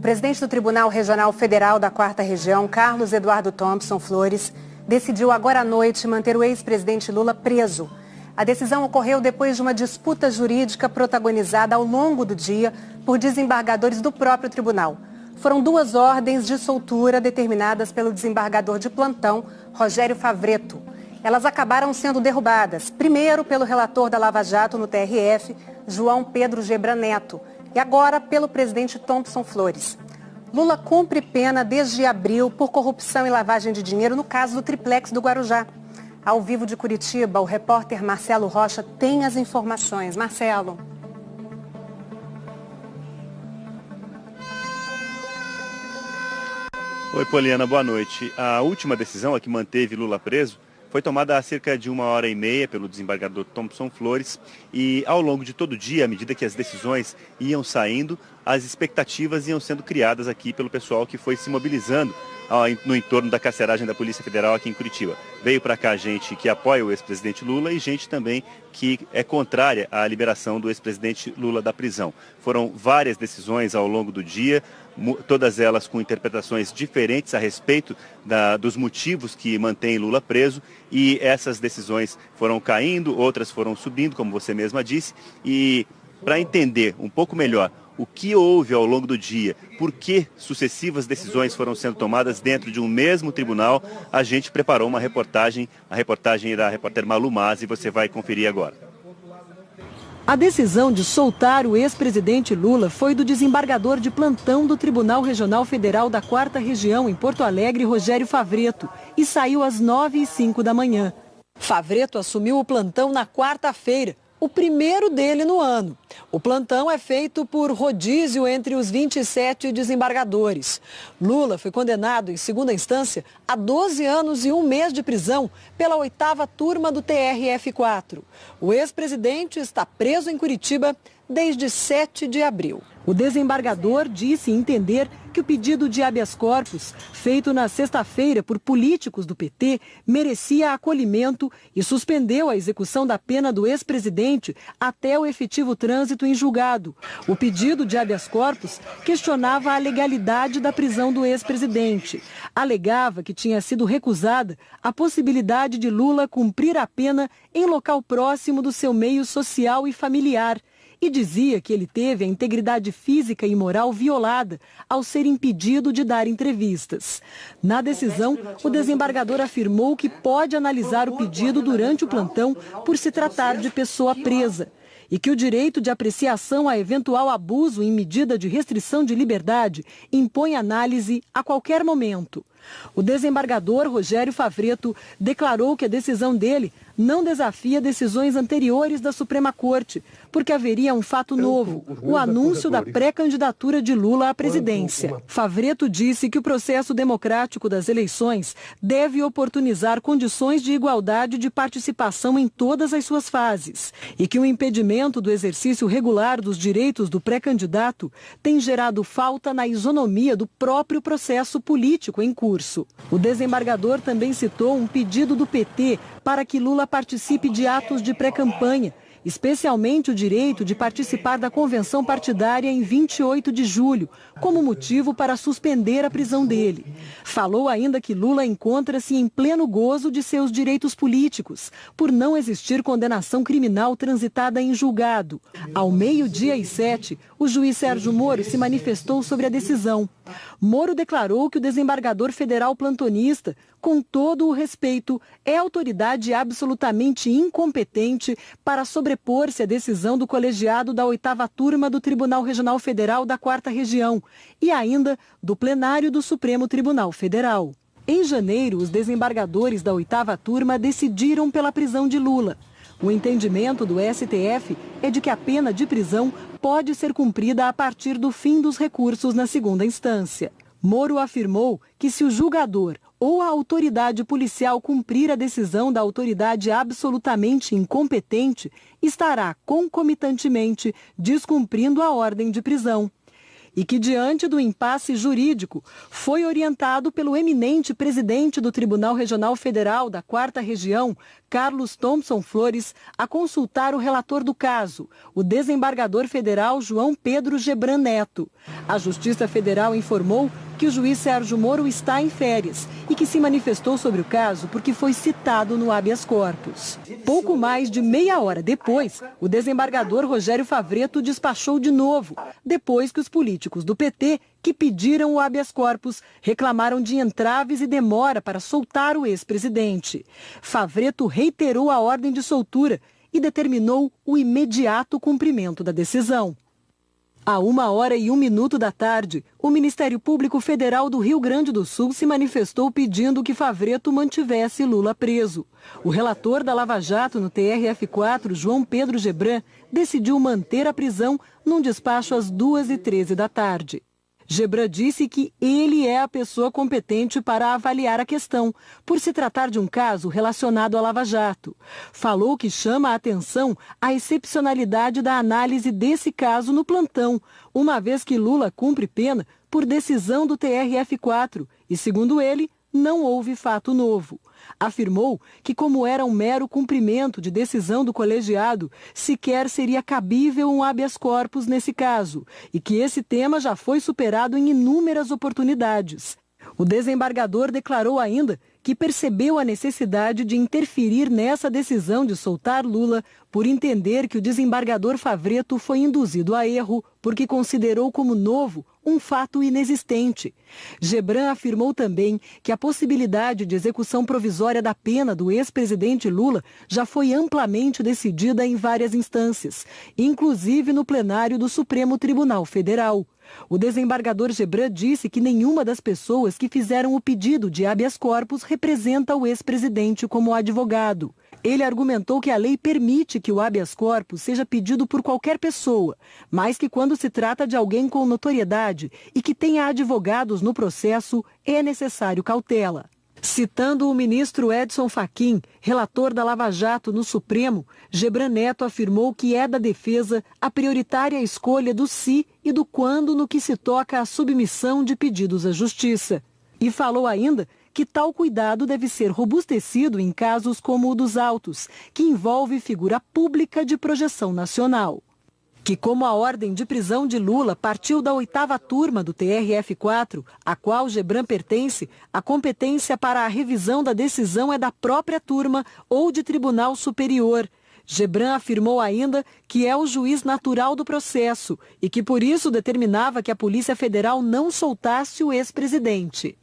presidente do Tribunal Regional Federal da 4ª Região, Carlos Eduardo Thompson Flores, decidiu agora à noite manter o ex-presidente Lula preso. A decisão ocorreu depois de uma disputa jurídica protagonizada ao longo do dia por desembargadores do próprio tribunal. Foram 2 ordens de soltura determinadas pelo desembargador de plantão, Rogério Favretto. Elas acabaram sendo derrubadas, primeiro pelo relator da Lava Jato no TRF, João Pedro Gebran Neto, e agora pelo presidente Thompson Flores. Lula cumpre pena desde abril por corrupção e lavagem de dinheiro no caso do triplex do Guarujá. Ao vivo de Curitiba, o repórter Marcelo Rocha tem as informações. Marcelo. Oi, Poliana, boa noite. A última decisão, a que manteve Lula preso, foi tomada há cerca de 1h30 pelo desembargador Thompson Flores e ao longo de todo o dia, à medida que as decisões iam saindo, as expectativas iam sendo criadas aqui pelo pessoal que foi se mobilizando no entorno da carceragem da Polícia Federal aqui em Curitiba. Veio para cá gente que apoia o ex-presidente Lula e gente também que é contrária à liberação do ex-presidente Lula da prisão. Foram várias decisões ao longo do dia, todas elas com interpretações diferentes a respeito dos motivos que mantêm Lula preso, e essas decisões foram caindo, outras foram subindo, como você mesma disse, e para entender um pouco melhor o que houve ao longo do dia, por que sucessivas decisões foram sendo tomadas dentro de um mesmo tribunal, a gente preparou uma reportagem, a reportagem da repórter Malu Mazzi, você vai conferir agora. A decisão de soltar o ex-presidente Lula foi do desembargador de plantão do Tribunal Regional Federal da 4ª Região, em Porto Alegre, Rogério Favretto, e saiu às 9h05 da manhã. Favretto assumiu o plantão na quarta-feira, o primeiro dele no ano. O plantão é feito por rodízio entre os 27 desembargadores. Lula foi condenado em segunda instância a 12 anos e 1 mês de prisão pela 8ª turma do TRF4. O ex-presidente está preso em Curitiba desde 7 de abril. O desembargador disse entender que o pedido de habeas corpus, feito na sexta-feira por políticos do PT, merecia acolhimento e suspendeu a execução da pena do ex-presidente até o efetivo trânsito em julgado. O pedido de habeas corpus questionava a legalidade da prisão do ex-presidente. Alegava que tinha sido recusada a possibilidade de Lula cumprir a pena em local próximo do seu meio social e familiar. E dizia que ele teve a integridade física e moral violada ao ser impedido de dar entrevistas. Na decisão, o desembargador afirmou que pode analisar o pedido durante o plantão por se tratar de pessoa presa e que o direito de apreciação a eventual abuso em medida de restrição de liberdade impõe análise a qualquer momento. O desembargador Rogério Favretto declarou que a decisão dele não desafia decisões anteriores da Suprema Corte, porque haveria um fato novo, o anúncio da pré-candidatura de Lula à presidência. Favretto disse que o processo democrático das eleições deve oportunizar condições de igualdade de participação em todas as suas fases e que o impedimento do exercício regular dos direitos do pré-candidato tem gerado falta na isonomia do próprio processo político em curso. O desembargador também citou um pedido do PT para que Lula participe de atos de pré-campanha, especialmente o direito de participar da convenção partidária em 28 de julho, como motivo para suspender a prisão dele. Falou ainda que Lula encontra-se em pleno gozo de seus direitos políticos, por não existir condenação criminal transitada em julgado. Ao 12h07, o juiz Sérgio Moro se manifestou sobre a decisão. Moro declarou que o desembargador federal plantonista, com todo o respeito, é autoridade absolutamente incompetente para sobrepor-se à decisão do colegiado da 8ª turma do Tribunal Regional Federal da 4ª Região e ainda do plenário do Supremo Tribunal Federal. Em janeiro, os desembargadores da 8ª turma decidiram pela prisão de Lula. O entendimento do STF é de que a pena de prisão pode ser cumprida a partir do fim dos recursos na segunda instância. Moro afirmou que se o julgador ou a autoridade policial cumprir a decisão da autoridade absolutamente incompetente, estará concomitantemente descumprindo a ordem de prisão. e que, diante do impasse jurídico, foi orientado pelo eminente presidente do Tribunal Regional Federal da 4ª Região, Carlos Thompson Flores, a consultar o relator do caso, o desembargador federal João Pedro Gebran Neto. A Justiça Federal informou que o juiz Sérgio Moro está em férias e que se manifestou sobre o caso porque foi citado no habeas corpus. Pouco mais de meia hora depois, o desembargador Rogério Favreto despachou de novo, depois que os políticos do PT, que pediram o habeas corpus, reclamaram de entraves e demora para soltar o ex-presidente. Favreto reiterou a ordem de soltura e determinou o imediato cumprimento da decisão. À 1h01 da tarde, o Ministério Público Federal do Rio Grande do Sul se manifestou pedindo que Favreto mantivesse Lula preso. O relator da Lava Jato no TRF4, João Pedro Gebran, decidiu manter a prisão num despacho às 2h13 da tarde. Gebran disse que ele é a pessoa competente para avaliar a questão, por se tratar de um caso relacionado à Lava Jato. Falou que chama a atenção a excepcionalidade da análise desse caso no plantão, uma vez que Lula cumpre pena por decisão do TRF4 e, segundo ele, não houve fato novo. Afirmou que, como era um mero cumprimento de decisão do colegiado, sequer seria cabível um habeas corpus nesse caso e que esse tema já foi superado em inúmeras oportunidades. O desembargador declarou ainda que percebeu a necessidade de interferir nessa decisão de soltar Lula por entender que o desembargador Favreto foi induzido a erro porque considerou como novo um fato inexistente. Gebran afirmou também que a possibilidade de execução provisória da pena do ex-presidente Lula já foi amplamente decidida em várias instâncias, inclusive no plenário do Supremo Tribunal Federal. O desembargador Gebran disse que nenhuma das pessoas que fizeram o pedido de habeas corpus representa o ex-presidente como advogado. Ele argumentou que a lei permite que o habeas corpus seja pedido por qualquer pessoa, mas que quando se trata de alguém com notoriedade e que tenha advogados no processo, é necessário cautela. Citando o ministro Edson Fachin, relator da Lava Jato no Supremo, Gebran Neto afirmou que é da defesa a prioritária escolha do se e do quando no que se toca à submissão de pedidos à justiça. E falou ainda que tal cuidado deve ser robustecido em casos como o dos autos, que envolve figura pública de projeção nacional. Que como a ordem de prisão de Lula partiu da 8ª turma do TRF4, a qual Gebran pertence, a competência para a revisão da decisão é da própria turma ou de tribunal superior. Gebran afirmou ainda que é o juiz natural do processo e que por isso determinava que a Polícia Federal não soltasse o ex-presidente.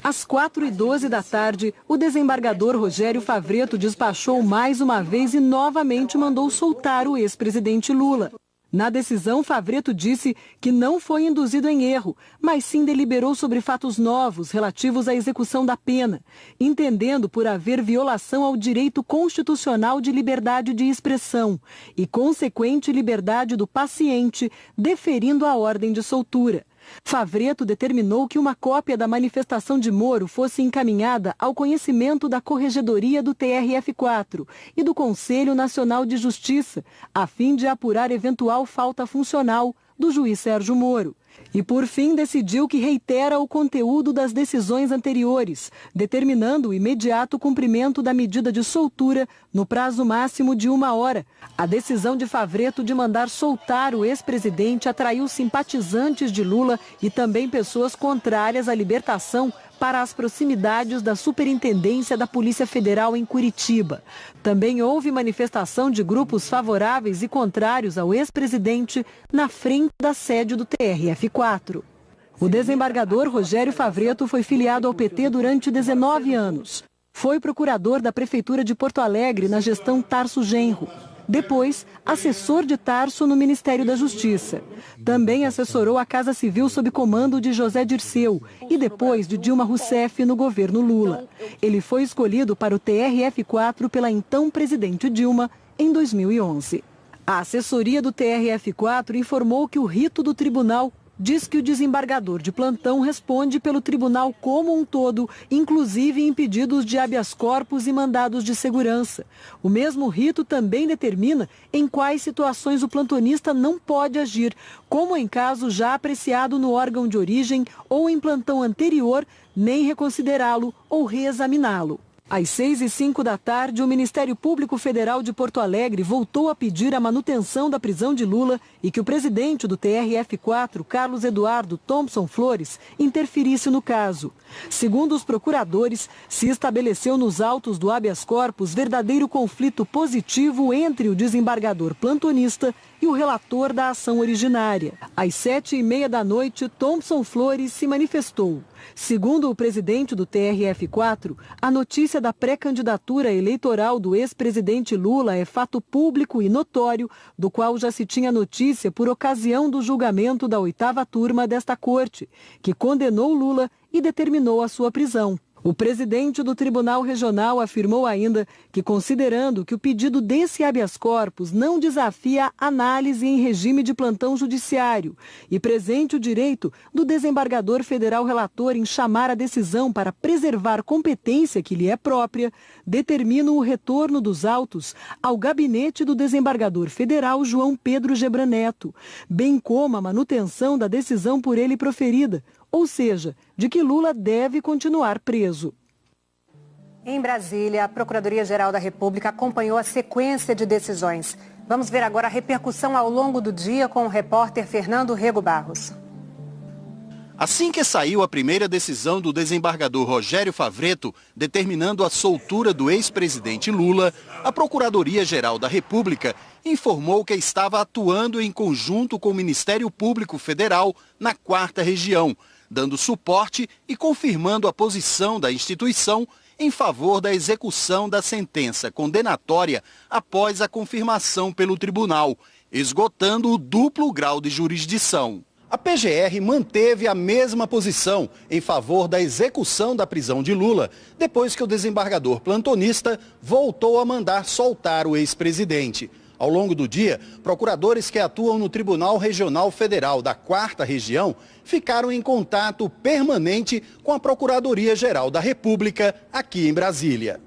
Às 4h12 da tarde, o desembargador Rogério Favreto despachou mais uma vez e novamente mandou soltar o ex-presidente Lula. Na decisão, Favreto disse que não foi induzido em erro, mas sim deliberou sobre fatos novos relativos à execução da pena, entendendo por haver violação ao direito constitucional de liberdade de expressão e consequente liberdade do paciente, deferindo a ordem de soltura. Favreto determinou que uma cópia da manifestação de Moro fosse encaminhada ao conhecimento da Corregedoria do TRF4 e do Conselho Nacional de Justiça, a fim de apurar eventual falta funcional do juiz Sérgio Moro. E, por fim, decidiu que reitera o conteúdo das decisões anteriores, determinando o imediato cumprimento da medida de soltura no prazo máximo de 1 hora. A decisão de Favreto de mandar soltar o ex-presidente atraiu simpatizantes de Lula e também pessoas contrárias à libertação para as proximidades da Superintendência da Polícia Federal em Curitiba. Também houve manifestação de grupos favoráveis e contrários ao ex-presidente na frente da sede do TRF4. O desembargador Rogério Favreto foi filiado ao PT durante 19 anos. Foi procurador da Prefeitura de Porto Alegre na gestão Tarso Genro. Depois, assessor de Tarso no Ministério da Justiça. Também assessorou a Casa Civil sob comando de José Dirceu e depois de Dilma Rousseff no governo Lula. Ele foi escolhido para o TRF4 pela então presidente Dilma em 2011. A assessoria do TRF4 informou que o rito do tribunal diz que o desembargador de plantão responde pelo tribunal como um todo, inclusive em pedidos de habeas corpus e mandados de segurança. O mesmo rito também determina em quais situações o plantonista não pode agir, como em caso já apreciado no órgão de origem ou em plantão anterior, nem reconsiderá-lo ou reexaminá-lo. Às 6h05 da tarde, o Ministério Público Federal de Porto Alegre voltou a pedir a manutenção da prisão de Lula e que o presidente do TRF4, Carlos Eduardo Thompson Flores, interferisse no caso. Segundo os procuradores, se estabeleceu nos autos do habeas corpus verdadeiro conflito positivo entre o desembargador plantonista e o relator da ação originária. Às 7h30 da noite, Thompson Flores se manifestou. Segundo o presidente do TRF4, a notícia da pré-candidatura eleitoral do ex-presidente Lula é fato público e notório, do qual já se tinha notícia por ocasião do julgamento da 8ª turma desta corte, que condenou Lula e determinou a sua prisão. O presidente do Tribunal Regional afirmou ainda que, considerando que o pedido desse habeas corpus não desafia análise em regime de plantão judiciário e presente o direito do desembargador federal relator em chamar a decisão para preservar competência que lhe é própria, determina o retorno dos autos ao gabinete do desembargador federal João Pedro Gebran Neto, bem como a manutenção da decisão por ele proferida, ou seja, de que Lula deve continuar preso. Em Brasília, a Procuradoria-Geral da República acompanhou a sequência de decisões. Vamos ver agora a repercussão ao longo do dia com o repórter Fernando Rego Barros. Assim que saiu a primeira decisão do desembargador Rogério Favretto, determinando a soltura do ex-presidente Lula, a Procuradoria-Geral da República informou que estava atuando em conjunto com o Ministério Público Federal na 4ª Região, dando suporte e confirmando a posição da instituição em favor da execução da sentença condenatória após a confirmação pelo tribunal, esgotando o duplo grau de jurisdição. A PGR manteve a mesma posição em favor da execução da prisão de Lula, depois que o desembargador plantonista voltou a mandar soltar o ex-presidente. Ao longo do dia, procuradores que atuam no Tribunal Regional Federal da 4ª Região ficaram em contato permanente com a Procuradoria-Geral da República aqui em Brasília.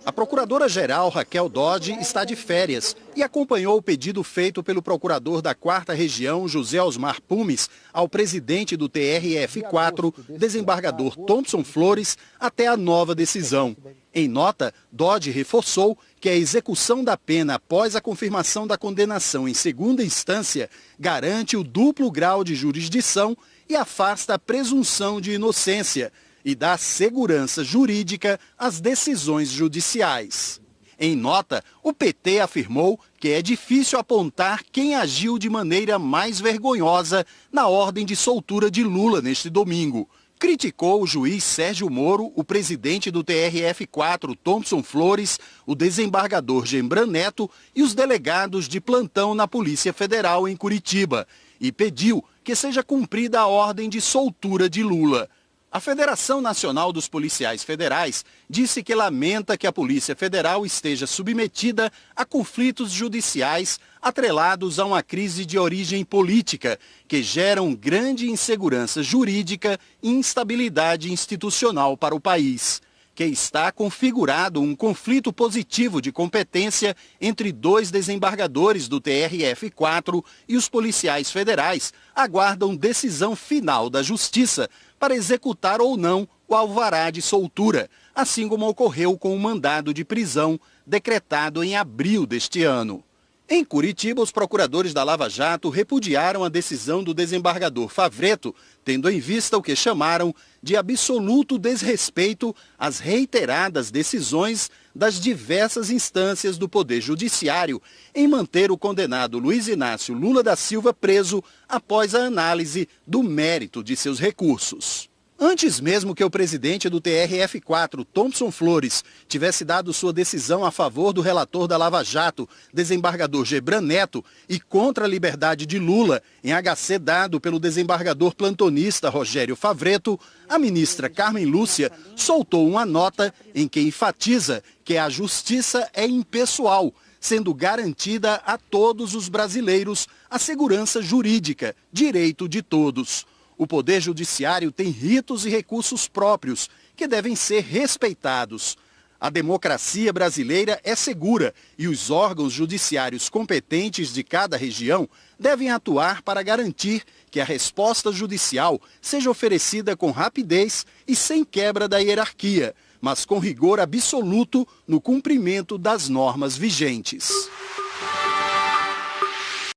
A procuradora-geral Raquel Dodge está de férias e acompanhou o pedido feito pelo procurador da 4ª Região, José Osmar Pumes, ao presidente do TRF4, desembargador Thompson Flores, até a nova decisão. Em nota, Dodge reforçou que a execução da pena após a confirmação da condenação em segunda instância garante o duplo grau de jurisdição e afasta a presunção de inocência e dá segurança jurídica às decisões judiciais. Em nota, o PT afirmou que é difícil apontar quem agiu de maneira mais vergonhosa na ordem de soltura de Lula neste domingo. Criticou o juiz Sérgio Moro, o presidente do TRF4, Thompson Flores, o desembargador Gebran Neto e os delegados de plantão na Polícia Federal em Curitiba e pediu que seja cumprida a ordem de soltura de Lula. A Federação Nacional dos Policiais Federais disse que lamenta que a Polícia Federal esteja submetida a conflitos judiciais atrelados a uma crise de origem política, que geram grande insegurança jurídica e instabilidade institucional para o país. Que está configurado um conflito positivo de competência entre dois desembargadores do TRF4 e os policiais federais aguardam decisão final da Justiça para executar ou não o alvará de soltura, assim como ocorreu com o mandado de prisão decretado em abril deste ano. Em Curitiba, os procuradores da Lava Jato repudiaram a decisão do desembargador Favretto, tendo em vista o que chamaram de absoluto desrespeito às reiteradas decisões das diversas instâncias do Poder Judiciário em manter o condenado Luiz Inácio Lula da Silva preso após a análise do mérito de seus recursos. Antes mesmo que o presidente do TRF4, Thompson Flores, tivesse dado sua decisão a favor do relator da Lava Jato, desembargador Gebran Neto, e contra a liberdade de Lula, em HC dado pelo desembargador plantonista Rogério Favretto, a ministra Carmen Lúcia soltou uma nota em que enfatiza que a justiça é impessoal, sendo garantida a todos os brasileiros a segurança jurídica, direito de todos. O Poder Judiciário tem ritos e recursos próprios que devem ser respeitados. A democracia brasileira é segura e os órgãos judiciários competentes de cada região devem atuar para garantir que a resposta judicial seja oferecida com rapidez e sem quebra da hierarquia, mas com rigor absoluto no cumprimento das normas vigentes.